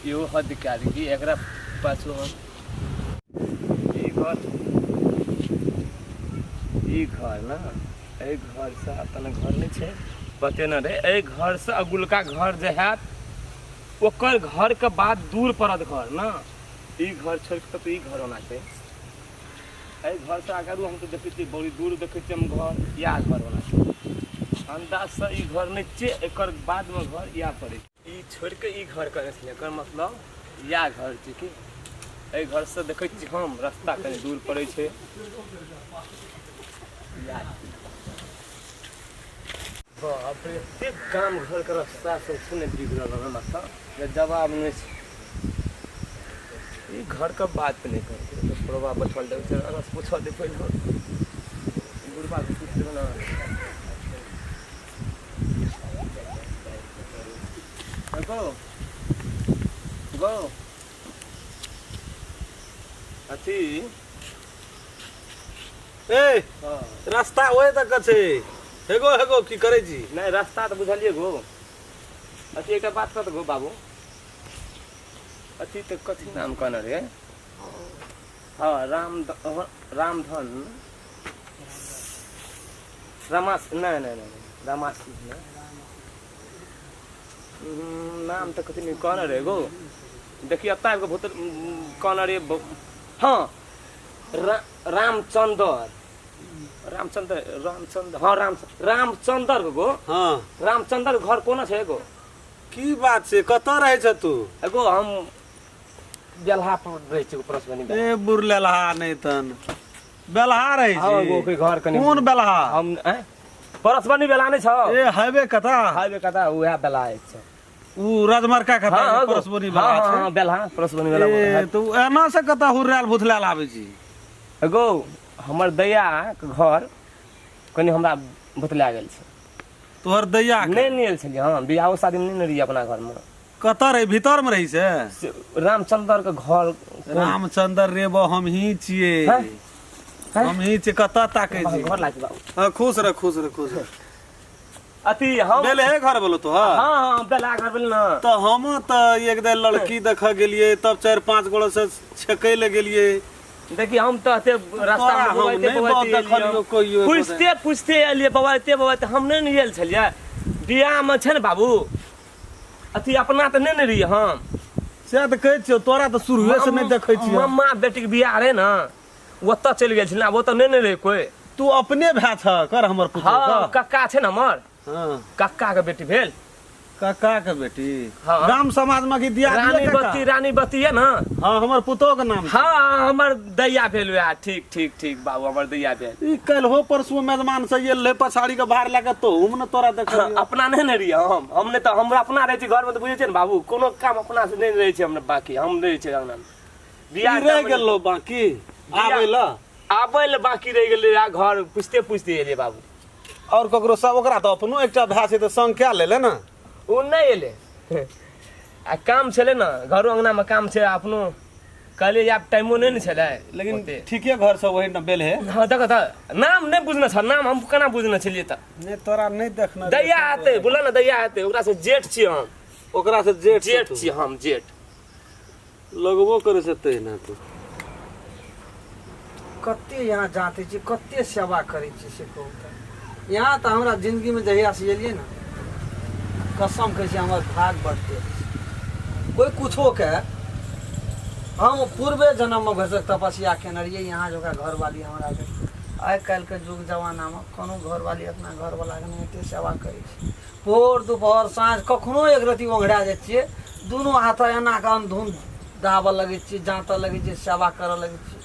यो हद कारी कि एकरा पाछू हम ई घर ना ए घर से अपन घर नहीं छे पते न रे ए घर से अगुलका घर जे हैत ओकर घर के बाद दूर पड़त घर ना ई घर छोड़ के तो ई घर होना छे ए घर से आगे हम तो देखै छी बड़ी दूर देखै छी हम घर या घर होना छे अंदाज से ई घर नहीं छे एकर बाद में घर या पड़े ई छोड़ के ई घर करे छे एकर मतलब या घर छे कि ए घर से देखै छी हम रास्ता कनी दूर पड़े छे या बाप रे एते काम घर के रास्ता से सुने बिगड़ल है माथा ये जवाब नहीं छे ई घर का बात नहीं करते तो प्रभा बैठल दे चल पूछो दे पहले गुरबा के पूछ दे ना गो अथी ए रास्ता ओए तक छै हेगो की करे छी नहीं रास्ता तो बुझलिए गो अथी एक बात कर गो बाबू अथी तो कथी नाम कहना रे हाँ रामधन रमास नहीं रमास नाम तो कथी नहीं कहना रे गो देखिए अत्ता को भूत कहना रे हाँ रामचंद्र हाँ रामचंद्र गो हाँ रामचंद्र घर कोना छे गो की बात छै कतऽ रहै छ तू एगो हम बेलहा पर रहै छी परसबनी ए बुरलेलहा नहीं तन बेलहा रहै छी हां गो के घर कनी कोन बेलहा हम परसबनी बेला नहीं छ ए हाईवे कथा उहा बेला छै उ राजमार्गा कथा परसबनी बेलहा छै हां बेलहा परसबनी बेला ए तो एना से कता हुर्राल भुथलाल आबै छी एगो हमर दैया के घर कनी हमरा भुतला गेल छै तोहर दैया नहीं नियल छलिए हां बियाह शादी में नहीं रही अपना घर में कतऽ रही भीतर में रही से रामचंद्र के घर रामचंद्र रे बो हम ही छिए हम ही छिए कतऽ ताकै छी घर लाग बाबू हां खुश रह अथी हम बेले है घर बोलो तो हां बेला घर बोल ना तो हम तो एक दिन लड़की देख गेलिए तब 4-5 गोड़ से छेकै ले गेलिए देखिए हम तो रास्ता में पूछते एलिए बवाते हम नहीं नियल छलिए बियाह में छै ने बाबू अथी अपना तो नहीं रहिए हम से तो कहै छियो तोरा तो शुरुए से नहीं देखै छियो मम्मा बेटी के बियाह रहे ना ओतऽ चल गेल छलिए वो तो नहीं रहे कोई तू अपने भै छ कर हमर पुत्र हां कक्का छै ना हमर हां कक्का के बेटी भेल कक्का के बेटी हाँ। गाम समाज में की दिया रानी बत्ती है ना हां हमर पुतो के नाम हां हमर दैया भेल हुआ ठीक बाबू हमर दैया भेल ई कल हो परसों मेहमान से ये ले पछाड़ी के बाहर लगा तो हम न तोरा देख अपना नहीं रही हमने तो हमरा अपना रहे छी घर में तो बुझे छै न बाबू कोनो काम अपना से नहीं रहे छै हमने बाकी हम रहे छै अंगना में बियाह रह गेलो बाकी आबै ल बाकी रह गेलै आ घर पूछते एलिए बाबू और ककरो सब ओकरा तो अपनो एकटा भै छै तो संग क्या लेले ना उ नहीं एले आ काम छले ना घरो अंगना में काम छै अपनो कहले आप टाइमो नहीं छले लेकिन ठीके घर से वही न बेल है हां देख त नाम नहीं बुझना छ नाम हम केना बुझना छलिए त नहीं तोरा नहीं देखना दैया आते बोला ना दैया आते ओकरा से जेठ छी हम ओकरा से जेठ छी हम जेठ लगबो करे से ते ना तू कते यहाँ जाते छी कते सेवा करे छी से कहू त यहाँ त हमरा जिंदगी में जहिया से एलिए ना कसम कहै छी हमर भाग बढ़ते कोई कुछो के हम पूर्वे जन्म में भरसक तपस्या केने रहिए यहाँ जो घर वाली हमरा के आइ काल्हि के युग जमाना में कोनो घर वाली अपना घर वाला के नहीं एते सेवा करे छी भोर दोपहर साँझ कखनो एक रति ओंघरा जाइ छिए दुनू हाथ एना के धुन दाबऽ लगे छी जाँतऽ लगे छी सेवा करऽ लगे छी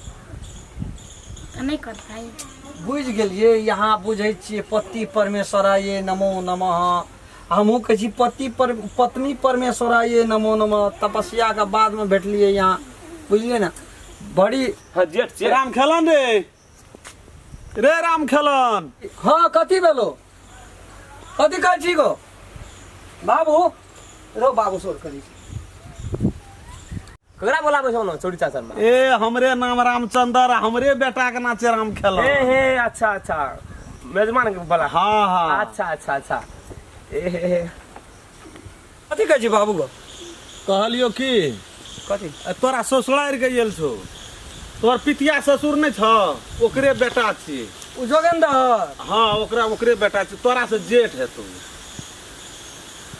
नहीं कर पाई बुझ गेलिए यहाँ बुझे छिए पति परमेश्वराय नमो नमः हमहू कहे छी पत्नी परमेश्वराय नमो नमः तपस्या के बाद में भेटलिए यहाँ बुझलिए ना बड़ी हां जेठ छी राम खेलन रे राम खेलन हाँ कथी भेलो कथी कहै छी गो बाबू रो बाबू सोर करी ककरा बोलाबै छौ न चोरी चाचर में ए हमरे नाम रामचंद्र हमरे बेटा के नाम छै राम खेलन हे अच्छा मेजमान के बोला हां अच्छा ए कथी कहै छी बाबू गो कहलियो की कथी तोरा ससुरारि गेल छौ तोर पितिया ससुर नहीं छ ओकरे बेटा छी उ जोगेंद्र हाँ ओकरे बेटा छी तोरा से जेठ है तू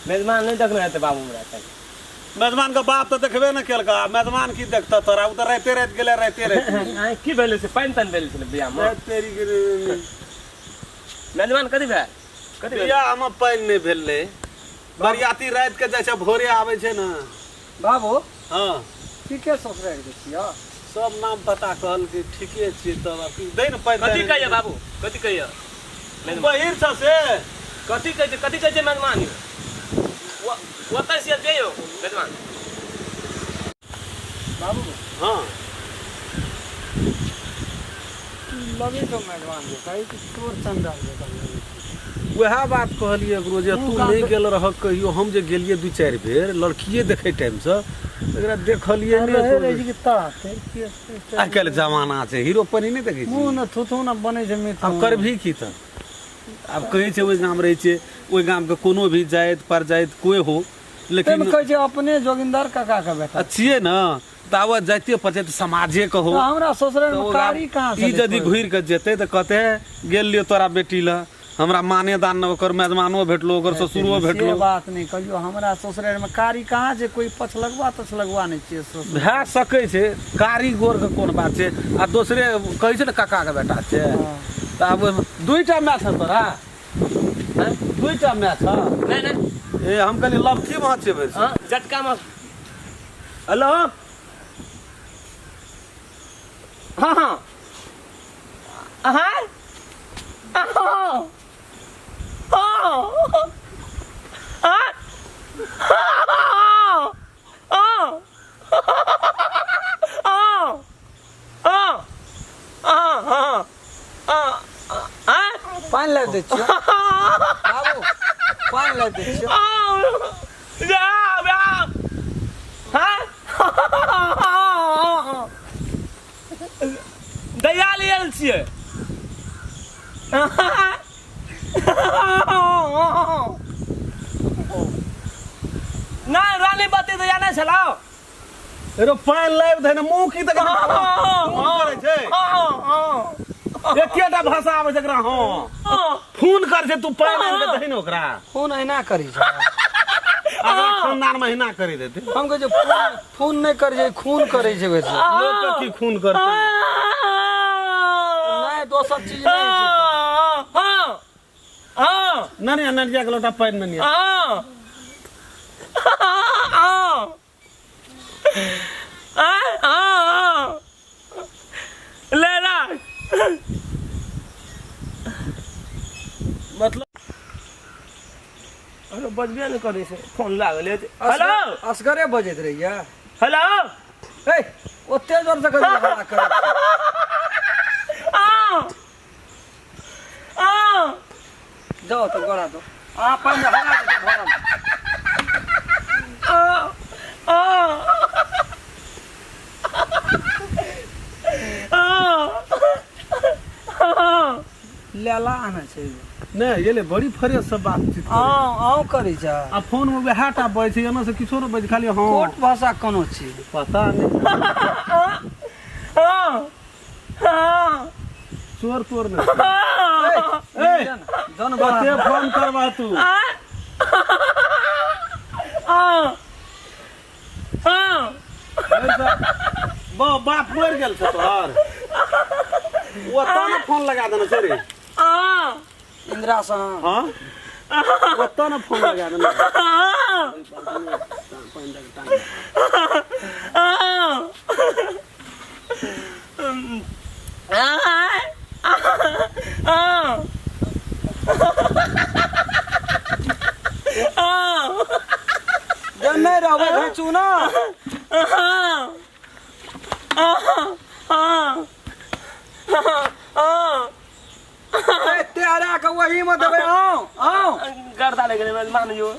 मेजबान नहीं देखना है बाबू मेरा कहीं मेजबान का बाप तो देखबे न केलका मेजबान की देखता तोरा उधर रहते रहते गेले रहते की भेले से पानी तन भेले से बियाह में तेरी मेजबान कथी भेल कथी भेल बियाह में पानी नहीं भेले बरियाती रात के जैसे भोरे आवे छे ना बाबू हाँ ठीके ससुरारि के छियै सब नाम पता कहल कि ठीके छी तब दे न पानी कथी कहिए बाबू कथी कहिए बहिर छ से कथी कहै छै मेजबान ओतय से जइयो मेजबान बाबू हाँ लगे तो मेजबान के कही कि तोर चंदा वह बात कहलिए एकरो जे तू नहीं गेल रह कहियो हम जे गेलिए 2-4 बेर लड़किए देखे टाइम से एकरा देखलिए नहीं आइ काल्हि जमाना छै हीरो पनी नहीं देखै छी मुंह न थुथु न बने छै मित्र अब कर भी की त अब कहे छै ओइ गाम रहे छै ओइ गाम के कोनो भी जाइत पर जाइत कोई हो लेकिन कहै छै अपने जोगिंदर काका का बेटा छिए न तावत जाइते पछे समाजे कहो तो हमरा ससुरारि में कारी कहां से ई यदि घुर के जेते त कहते गेल लियो तोरा बेटी ल हमरा माने दान न ओकर मेजमानो भेटलो ओकर ससुरो भेटलो से बात नहीं कहियो हमरा ससुरारि में कारी कहां छै कोई पछ लगवा नहीं छै ससुर भए सकै छै कारीगर के कोन बात छै आ दोसरे कहै छै न काका के बेटा छै त अब दुईटा मैच है तोरा दुईटा मैच है नहीं नहीं ए हम कहली लवकी में छै भैर हां झटका में हेलो हां हां हां पानी ला दे छियो बाबू पानी ला दे छियो दया लेल छियै नहीं रानी बत्ती दया नहीं छलौ रो पानी लाइव धै न मुंह की तक करे छै एकेटा भाषा आबै छै एकरा हां फोन कर छै तू पानी आन के दहि न ओकरा फोन अहिना करी छै अगर खानदान में अहिना करी देते हम कहे छै फोन नहीं कर छै खून करे छै वैसे लोग के की खून करते नहीं दोसर चीज नहीं छै ननिया ननिया के लोटा पानी ननिया लेना मतलब अरे बजबे नहीं करे से फोन लागल हेलो असगरे बजैत रहिया हेलो ए ओते जोर से कहियो हल्ला कर जाओ तो गड़ा दो पानी हल्ला दे भरम लेला आना छै नहीं ये ले बड़ी फ्रेश सब बातचीत आओ करी जा आ फोन में वह टा बज छै एना से किछो न बज खाली हां कोट भाषा कोनो छी पता नहीं चोर तोर नहीं ए जन कते फोन करबा तू बाप मर गेल छ तोहर वो तो न फोन लगा देना छोरी इंदिरा सा हां वो तो न फोन लगा देना जब नहीं रहबे भेचू ना तेरा का वही मत देबे आओ गर्दा लगे मैं मान जो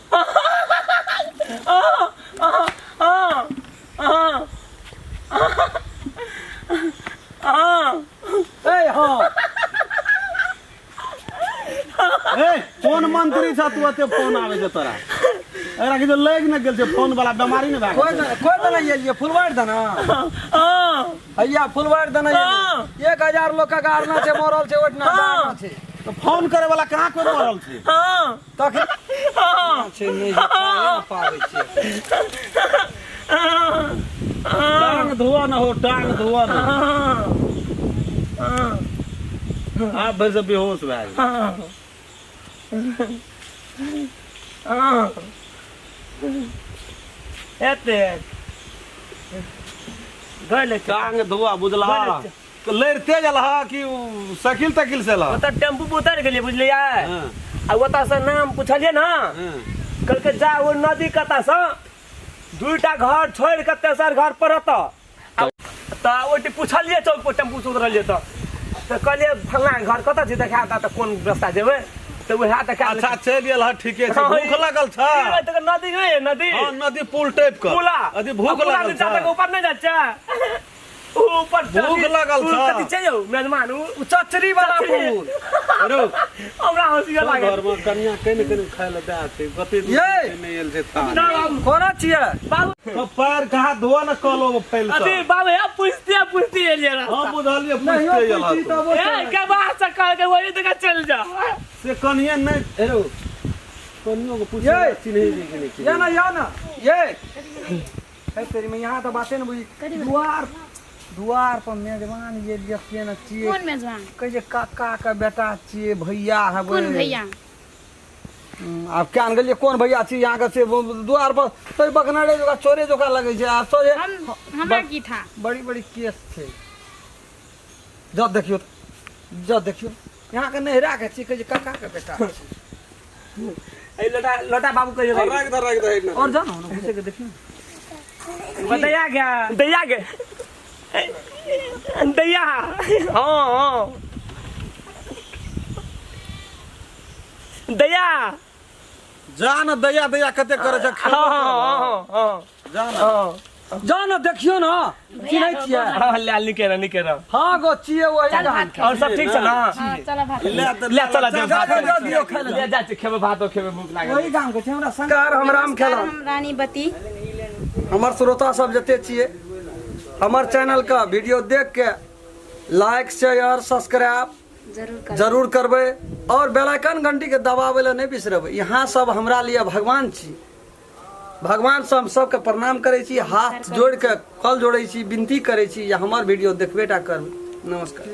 ए हां ए कौन मंत्री छ तू अते फोन आवे छ तोरा एकरा के जो लग न गेल छै फोन वाला बीमारी ने भाग कोई तो नहीं एलिए फुलवाड़ देना भैया फुलवाड़ देना 1000 लोग का गाड़ना छै मरल छै ओठना गाड़ना छै तो फोन करे वाला कहाँ कोई मरल छै तक छै नहीं पावे छै टांग धुआ न हो टांग धुआ न आप भर से बेहोश भए एते गले टांग धुआ बुझला तो लड़ते जलहा कि साइकिल तकिल से ला ओतऽ टेम्पू पे उतर गेलिए बुझलिए आ ओतऽ से नाम पूछलिए ना कहलकै जा ओ नदी कता से 2टा घर छोड़ के तेसर घर पड़त त ओटी पूछलिए चौक पर टेम्पू से उतरलिए त कहलिए फल्ला घर कता छै देखा त कोन रास्ता जेबै त वएह देखा अच्छा चल गेल ह ठीके छै भूख लागल छ त नदी है नदी हां नदी पुल टाइप का पुला अभी भूख लागल छ ऊपर नहीं जाच्छा ऊपर भूख लागल छ कथि छै यौ मेजमान उ चचरी वाला फूल रुक हमरा हंसी लागे घर में कन्या कने कने खाय ले दा छै गते नहीं एल छै था कोना छियै बाबू तो पैर कहा धोआ न कलो फैल सा अरे बाबू या पूछते एलिए रास्ता हां बुझलिए पूछते जला ए के बात से कह के वही तक चल जा से कन्या नहीं रो कन्या को पूछ ये चिन्ह ही नहीं या ना ये है तेरी में यहाँ तो बातें ना बुझी द्वार पर मेजबान ये लिखिए ना चाहिए कौन मेजबान कहे जे काका का बेटा चाहिए भैया है कौन भैया आप क्या अनगलिए कौन भैया चाहिए यहाँ का से द्वार पर तो बकनाड़े जो का चोरे जो का लगे छे आप तो ये हम हमरा की था बड़ी बड़ी केस थे जब देखियो यहाँ के नहरा के चाहिए कहे काका का बेटा ए लोटा बाबू कहियो रख दे और जानो ना पूछे के देखियो बताया क्या दैया के दैया हाँ दैया जान दया दया कते करे छ जानो देखियो ना चिन्है छियै हाँ ले निके रह हाँ गो चाहिए वही चल जहाँ भात और सब ठीक छै ना हां चल भात ले चला दे भात दियो खाइ ले जा खेबे भातो खेबे भूख लागे वही गांव के छै हमरा संकार हम राम खेला हम रानी बती हमर श्रोता सब जते छियै हमर चैनल का वीडियो देख के लाइक शेयर सब्सक्राइब जरूर करबै और बेल आइकन घंटी के दबावे ला नहीं बिसरबै यहाँ सब हमरा लिए भगवान छी भगवान से हम सबके प्रणाम करै छी हाथ जोड़ के कल जोड़ै छी विनती करै छी या हमर वीडियो देखबेटा करबै नमस्कार